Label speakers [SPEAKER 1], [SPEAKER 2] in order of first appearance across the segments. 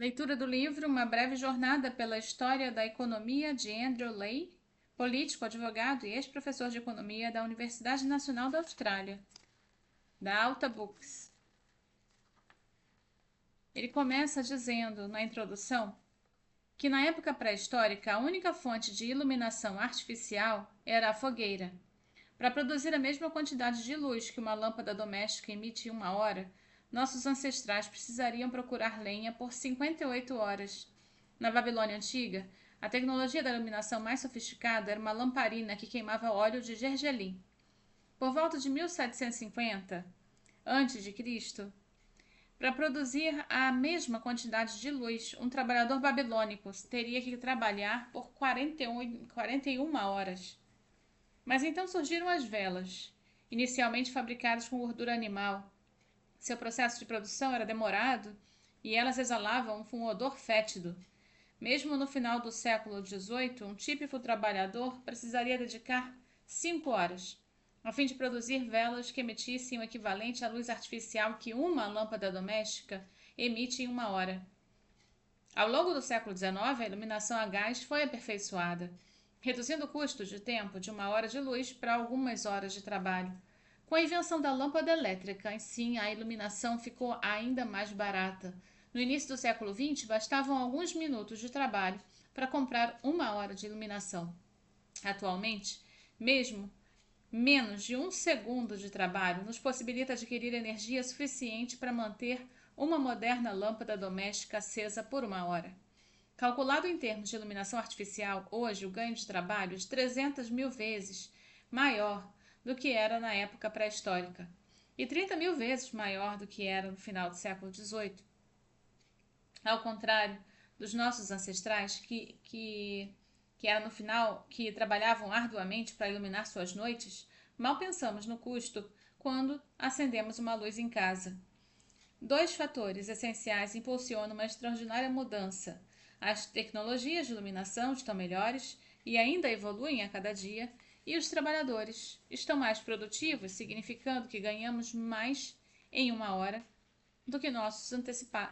[SPEAKER 1] Leitura do livro Uma Breve Jornada pela História da Economia, de Andrew Leigh, político, advogado e ex-professor de economia da Universidade Nacional da Austrália, da Alta Books. Ele começa dizendo, na introdução, que na época pré-histórica a única fonte de iluminação artificial era a fogueira. Para produzir a mesma quantidade de luz que uma lâmpada doméstica emite em 1 hora, nossos ancestrais precisariam procurar lenha por 58 horas. Na Babilônia Antiga, a tecnologia da iluminação mais sofisticada era uma lamparina que queimava óleo de gergelim. Por volta de 1750 a.C., para produzir a mesma quantidade de luz, um trabalhador babilônico teria que trabalhar por 41 horas. Mas então surgiram as velas, inicialmente fabricadas com gordura animal. Seu processo de produção era demorado e elas exalavam um odor fétido. Mesmo no final do século XVIII, um típico trabalhador precisaria dedicar 5 horas, a fim de produzir velas que emitissem o equivalente à luz artificial que uma lâmpada doméstica emite em 1 hora. Ao longo do século XIX, a iluminação a gás foi aperfeiçoada, reduzindo o custo de tempo de 1 hora de luz para algumas horas de trabalho. Com a invenção da lâmpada elétrica, sim, a iluminação ficou ainda mais barata. No início do século XX, bastavam alguns minutos de trabalho para comprar 1 hora de iluminação. Atualmente, mesmo menos de 1 segundo de trabalho nos possibilita adquirir energia suficiente para manter uma moderna lâmpada doméstica acesa por 1 hora. Calculado em termos de iluminação artificial, hoje o ganho de trabalho é de 300 mil vezes maior do que era na época pré-histórica e 30 mil vezes maior do que era no final do século XVIII. Ao contrário dos nossos ancestrais que trabalhavam arduamente para iluminar suas noites, mal pensamos no custo quando acendemos uma luz em casa. 2 fatores essenciais impulsionam uma extraordinária mudança. As tecnologias de iluminação estão melhores e ainda evoluem a cada dia, e os trabalhadores estão mais produtivos, significando que ganhamos mais em 1 hora do que nossos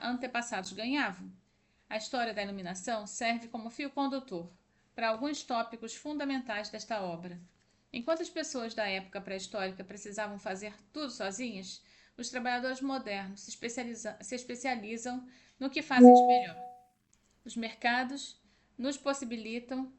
[SPEAKER 1] antepassados ganhavam. A história da iluminação serve como fio condutor para alguns tópicos fundamentais desta obra. Enquanto as pessoas da época pré-histórica precisavam fazer tudo sozinhas, os trabalhadores modernos se especializam no que fazem de melhor. Os mercados nos possibilitam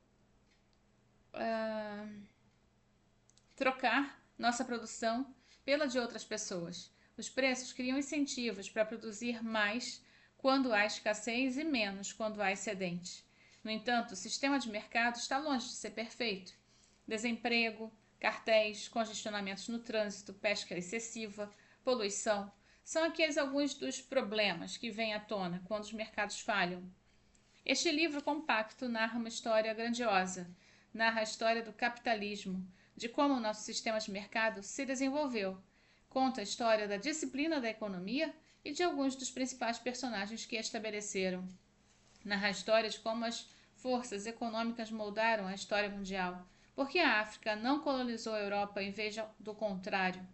[SPEAKER 1] trocar nossa produção pela de outras pessoas. Os preços criam incentivos para produzir mais quando há escassez e menos quando há excedente. No entanto, o sistema de mercado está longe de ser perfeito. Desemprego, cartéis, congestionamentos no trânsito, pesca excessiva, poluição, são aqueles alguns dos problemas que vêm à tona quando os mercados falham. Este livro compacto narra uma história grandiosa, narra a história do capitalismo, de como o nosso sistema de mercado se desenvolveu, conta a história da disciplina da economia e de alguns dos principais personagens que a estabeleceram. Narra a história de como as forças econômicas moldaram a história mundial, porque a África não colonizou a Europa em vez do contrário.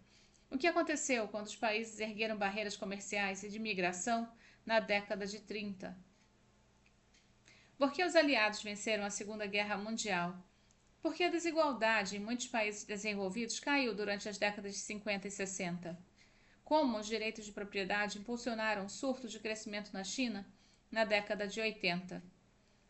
[SPEAKER 1] O que aconteceu quando os países ergueram barreiras comerciais e de migração na década de 30? Por que os aliados venceram a Segunda Guerra Mundial? Porque a desigualdade em muitos países desenvolvidos caiu durante as décadas de 50 e 60. Como os direitos de propriedade impulsionaram o surto de crescimento na China na década de 80.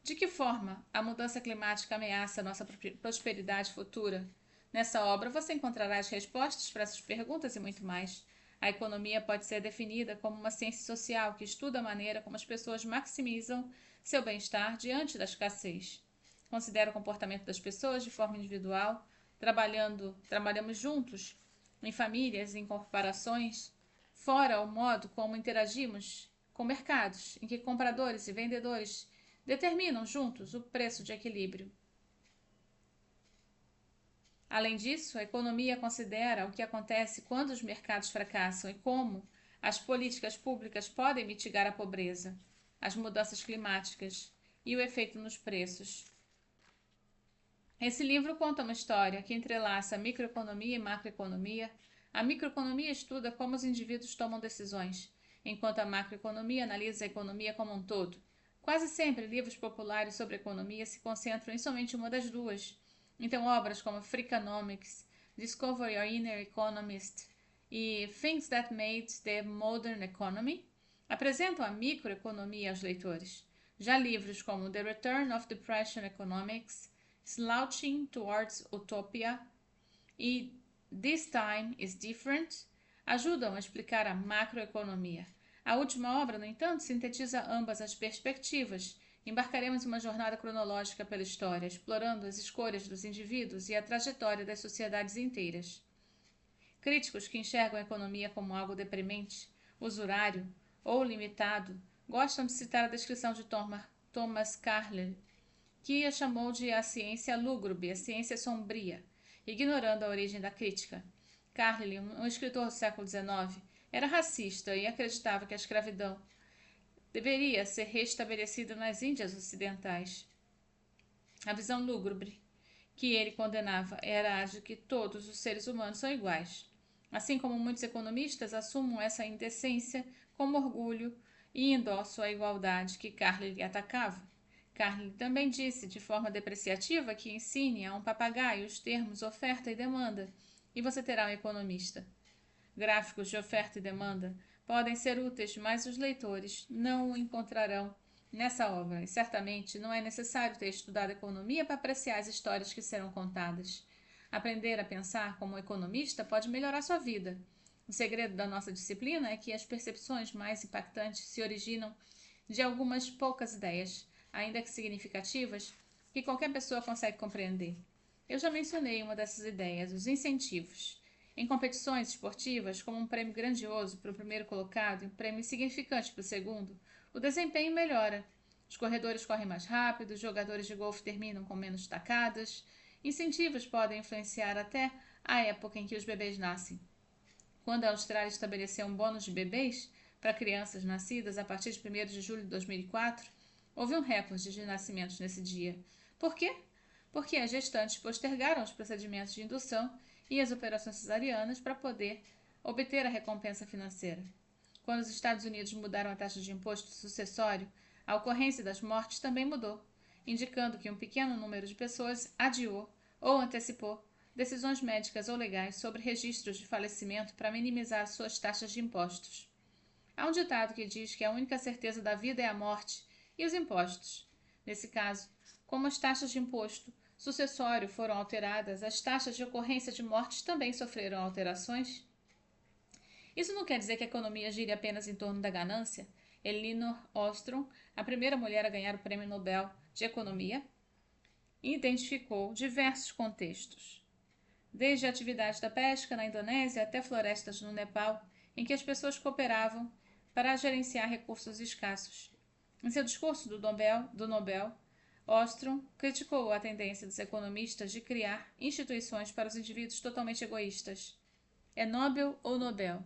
[SPEAKER 1] De que forma a mudança climática ameaça nossa prosperidade futura? Nessa obra você encontrará as respostas para essas perguntas e muito mais. A economia pode ser definida como uma ciência social que estuda a maneira como as pessoas maximizam seu bem-estar diante da escassez. Considera o comportamento das pessoas de forma individual, trabalhamos juntos, em famílias, em corporações, fora o modo como interagimos com mercados, em que compradores e vendedores determinam juntos o preço de equilíbrio. Além disso, a economia considera o que acontece quando os mercados fracassam e como as políticas públicas podem mitigar a pobreza, as mudanças climáticas e o efeito nos preços. Esse livro conta uma história que entrelaça microeconomia e macroeconomia. A microeconomia estuda como os indivíduos tomam decisões, enquanto a macroeconomia analisa a economia como um todo. Quase sempre, livros populares sobre economia se concentram em somente uma das duas. Então, obras como Freakonomics, Discover Your Inner Economist e Things That Made the Modern Economy apresentam a microeconomia aos leitores. Já livros como The Return of Depression Economics, Slouching Towards Utopia e This Time is Different ajudam a explicar a macroeconomia. A última obra, no entanto, sintetiza ambas as perspectivas. Embarcaremos em uma jornada cronológica pela história, explorando as escolhas dos indivíduos e a trajetória das sociedades inteiras. Críticos que enxergam a economia como algo deprimente, usurário ou limitado gostam de citar a descrição de Thomas Carlyle, que a chamou de a ciência lúgubre, a ciência sombria, ignorando a origem da crítica. Carlyle, um escritor do século XIX, era racista e acreditava que a escravidão deveria ser restabelecida nas Índias Ocidentais. A visão lúgubre que ele condenava era a de que todos os seres humanos são iguais. Assim como muitos economistas assumem essa indecência como orgulho e endossam a igualdade que Carlyle atacava. Carlyle também disse de forma depreciativa que ensine a um papagaio os termos oferta e demanda, e você terá um economista. Gráficos de oferta e demanda podem ser úteis, mas os leitores não o encontrarão nessa obra, e certamente não é necessário ter estudado economia para apreciar as histórias que serão contadas. Aprender a pensar como economista pode melhorar sua vida. O segredo da nossa disciplina é que as percepções mais impactantes se originam de algumas poucas ideias, ainda que significativas, que qualquer pessoa consegue compreender. Eu já mencionei uma dessas ideias, os incentivos. Em competições esportivas, como um prêmio grandioso para o primeiro colocado e um prêmio insignificante para o segundo, o desempenho melhora. Os corredores correm mais rápido, os jogadores de golfe terminam com menos tacadas. Incentivos podem influenciar até a época em que os bebês nascem. Quando a Austrália estabeleceu um bônus de bebês para crianças nascidas a partir de 1º de julho de 2004, houve um recorde de nascimentos nesse dia. Por quê? Porque as gestantes postergaram os procedimentos de indução e as operações cesarianas para poder obter a recompensa financeira. Quando os Estados Unidos mudaram a taxa de imposto sucessório, a ocorrência das mortes também mudou, indicando que um pequeno número de pessoas adiou ou antecipou decisões médicas ou legais sobre registros de falecimento para minimizar suas taxas de impostos. Há um ditado que diz que a única certeza da vida é a morte e os impostos. Nesse caso, como as taxas de imposto sucessório foram alteradas, as taxas de ocorrência de mortes também sofreram alterações. Isso não quer dizer que a economia gire apenas em torno da ganância. Elinor Ostrom, a primeira mulher a ganhar o Prêmio Nobel de Economia, identificou diversos contextos, desde a atividade da pesca na Indonésia até florestas no Nepal, em que as pessoas cooperavam para gerenciar recursos escassos. Em seu discurso do Nobel, Ostrom criticou a tendência dos economistas de criar instituições para os indivíduos totalmente egoístas. É Nobel ou Nobel?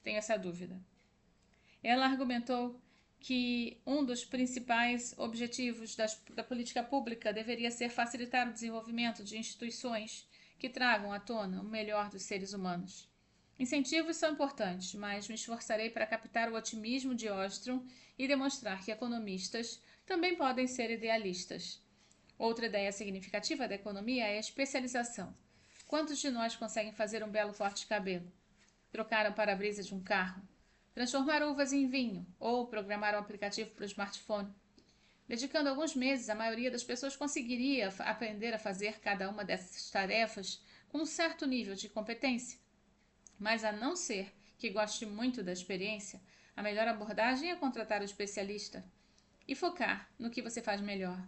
[SPEAKER 1] Tenho essa dúvida. Ela argumentou que um dos principais objetivos da política pública deveria ser facilitar o desenvolvimento de instituições que tragam à tona o melhor dos seres humanos. Incentivos são importantes, mas me esforçarei para captar o otimismo de Ostrom e demonstrar que economistas também podem ser idealistas. Outra ideia significativa da economia é a especialização. Quantos de nós conseguem fazer um belo corte de cabelo? Trocar o para-brisa de um carro? Transformar uvas em vinho? Ou programar um aplicativo para o smartphone? Dedicando alguns meses, a maioria das pessoas conseguiria aprender a fazer cada uma dessas tarefas com um certo nível de competência. Mas a não ser que goste muito da experiência, a melhor abordagem é contratar o especialista e focar no que você faz melhor.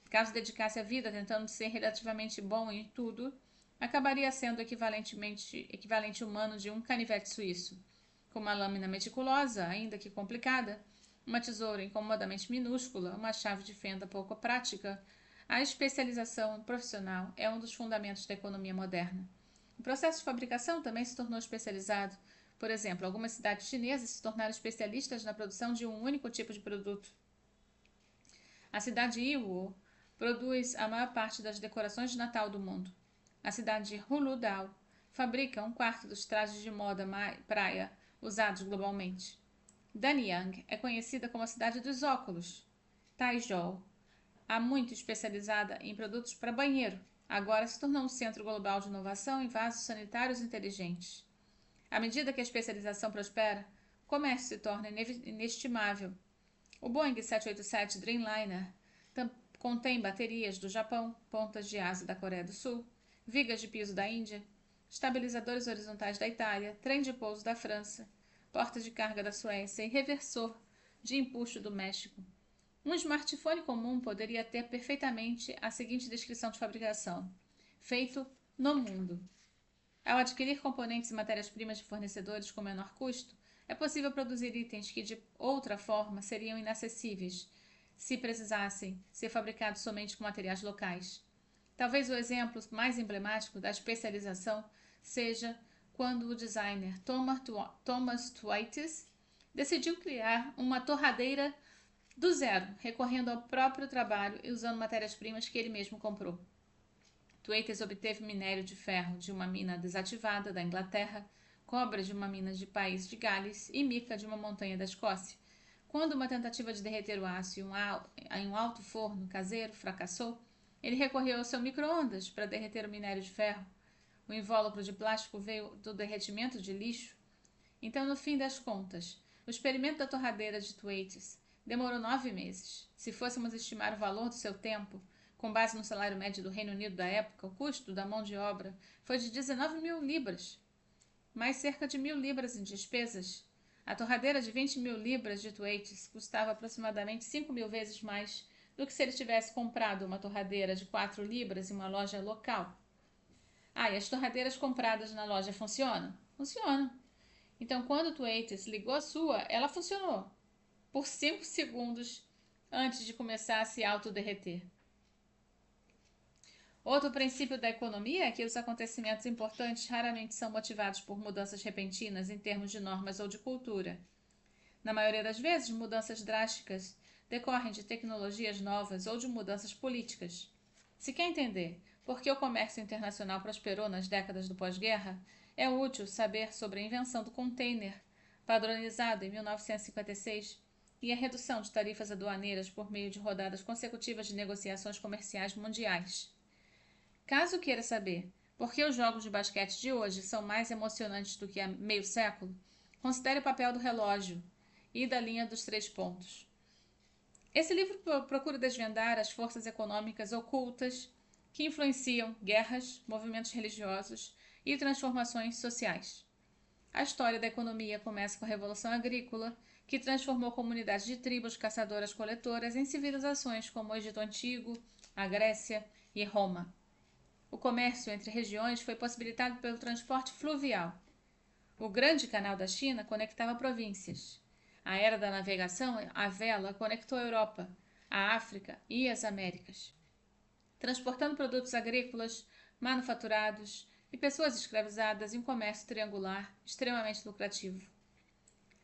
[SPEAKER 1] Caso dedicasse a vida tentando ser relativamente bom em tudo, acabaria sendo equivalente humano de um canivete suíço, com uma lâmina meticulosa, ainda que complicada, uma tesoura incomodamente minúscula, uma chave de fenda pouco prática. A especialização profissional é um dos fundamentos da economia moderna. O processo de fabricação também se tornou especializado. Por exemplo, algumas cidades chinesas se tornaram especialistas na produção de um único tipo de produto. A cidade de Yiwu produz a maior parte das decorações de Natal do mundo. A cidade de Huludao fabrica um quarto dos trajes de moda praia usados globalmente. Danyang é conhecida como a cidade dos óculos. Taizhou, há muito especializada em produtos para banheiro, agora se tornou um centro global de inovação em vasos sanitários inteligentes. À medida que a especialização prospera, o comércio se torna inestimável. O Boeing 787 Dreamliner contém baterias do Japão, pontas de asa da Coreia do Sul, vigas de piso da Índia, estabilizadores horizontais da Itália, trem de pouso da França, porta de carga da Suécia e reversor de empuxo do México. Um smartphone comum poderia ter perfeitamente a seguinte descrição de fabricação: feito no mundo. Ao adquirir componentes e matérias-primas de fornecedores com menor custo, é possível produzir itens que de outra forma seriam inacessíveis se precisassem ser fabricados somente com materiais locais. Talvez o exemplo mais emblemático da especialização seja quando o designer Thomas Twites decidiu criar uma torradeira do zero, recorrendo ao próprio trabalho e usando matérias-primas que ele mesmo comprou. Twites obteve minério de ferro de uma mina desativada da Inglaterra, cobre de uma mina de país de Gales e mica de uma montanha da Escócia. Quando uma tentativa de derreter o aço em um alto forno caseiro fracassou, ele recorreu ao seu micro-ondas para derreter o minério de ferro. O invólucro de plástico veio do derretimento de lixo. Então, no fim das contas, o experimento da torradeira de Thwaites demorou 9 meses. Se fôssemos estimar o valor do seu tempo, com base no salário médio do Reino Unido da época, o custo da mão de obra foi de 19.000 libras, mais cerca de 1.000 libras em despesas. A torradeira de 20.000 libras de Thwaites custava aproximadamente 5.000 vezes mais do que se ele tivesse comprado uma torradeira de 4 libras em uma loja local. E as torradeiras compradas na loja funcionam? Funcionam. Então, quando Thwaites ligou a sua, ela funcionou por 5 segundos antes de começar a se autoderreter. Outro princípio da economia é que os acontecimentos importantes raramente são motivados por mudanças repentinas em termos de normas ou de cultura. Na maioria das vezes, mudanças drásticas decorrem de tecnologias novas ou de mudanças políticas. Se quer entender por que o comércio internacional prosperou nas décadas do pós-guerra, é útil saber sobre a invenção do container, padronizado em 1956, e a redução de tarifas aduaneiras por meio de rodadas consecutivas de negociações comerciais mundiais. Caso queira saber por que os jogos de basquete de hoje são mais emocionantes do que há meio século, considere o papel do relógio e da linha dos 3 pontos. Esse livro procura desvendar as forças econômicas ocultas que influenciam guerras, movimentos religiosos e transformações sociais. A história da economia começa com a Revolução Agrícola, que transformou comunidades de tribos caçadoras-coletoras em civilizações como o Egito Antigo, a Grécia e Roma. O comércio entre regiões foi possibilitado pelo transporte fluvial. O Grande Canal da China conectava províncias. A era da navegação, a vela, conectou a Europa, a África e as Américas, transportando produtos agrícolas, manufaturados e pessoas escravizadas em um comércio triangular extremamente lucrativo.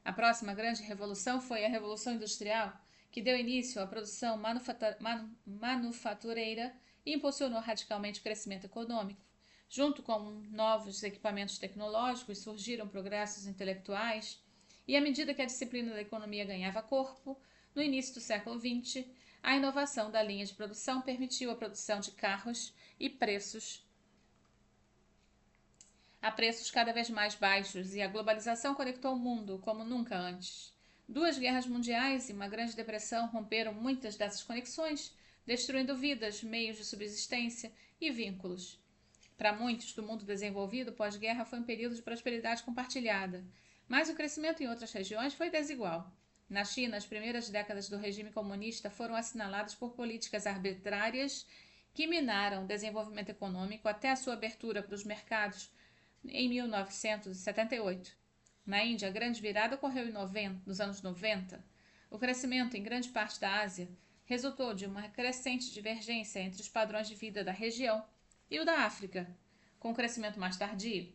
[SPEAKER 1] A próxima grande revolução foi a Revolução Industrial, que deu início à produção manufatureira e impulsionou radicalmente o crescimento econômico. Junto com novos equipamentos tecnológicos, surgiram progressos intelectuais, e à medida que a disciplina da economia ganhava corpo, no início do século XX, a inovação da linha de produção permitiu a produção de carros a preços cada vez mais baixos, e a globalização conectou o mundo como nunca antes. 2 guerras mundiais e uma grande depressão romperam muitas dessas conexões, destruindo vidas, meios de subsistência e vínculos. Para muitos do mundo desenvolvido, pós-guerra foi um período de prosperidade compartilhada, mas o crescimento em outras regiões foi desigual. Na China, as primeiras décadas do regime comunista foram assinaladas por políticas arbitrárias que minaram o desenvolvimento econômico até a sua abertura para os mercados em 1978. Na Índia, a grande virada ocorreu nos anos 90. O crescimento em grande parte da Ásia resultou de uma crescente divergência entre os padrões de vida da região e o da África, com um crescimento mais tardio.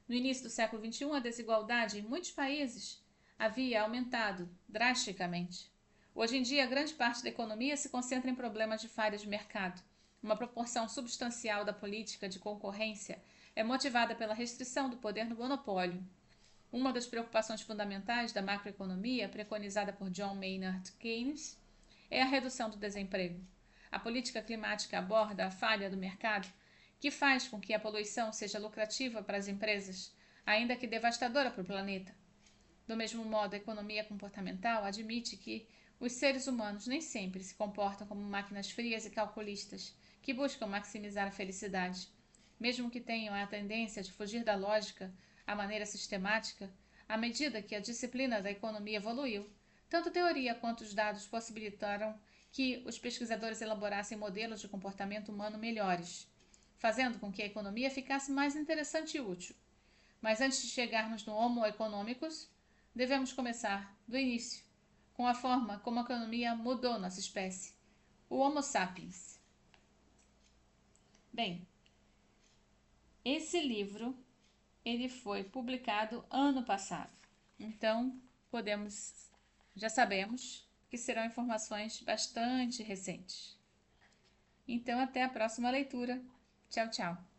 [SPEAKER 1] No início do século XXI, a desigualdade em muitos países havia aumentado drasticamente. Hoje em dia, grande parte da economia se concentra em problemas de falha de mercado. Uma proporção substancial da política de concorrência é motivada pela restrição do poder no monopólio. Uma das preocupações fundamentais da macroeconomia, preconizada por John Maynard Keynes, é a redução do desemprego. A política climática aborda a falha do mercado, que faz com que a poluição seja lucrativa para as empresas, ainda que devastadora para o planeta. Do mesmo modo, a economia comportamental admite que os seres humanos nem sempre se comportam como máquinas frias e calculistas, que buscam maximizar a felicidade. Mesmo que tenham a tendência de fugir da lógica à maneira sistemática, à medida que a disciplina da economia evoluiu, tanto a teoria quanto os dados possibilitaram que os pesquisadores elaborassem modelos de comportamento humano melhores, fazendo com que a economia ficasse mais interessante e útil. Mas antes de chegarmos no Homo economicus, devemos começar do início, com a forma como a economia mudou nossa espécie, o Homo sapiens. Bem, esse livro ele foi publicado ano passado, então já sabemos que serão informações bastante recentes. Então, até a próxima leitura. Tchau, tchau.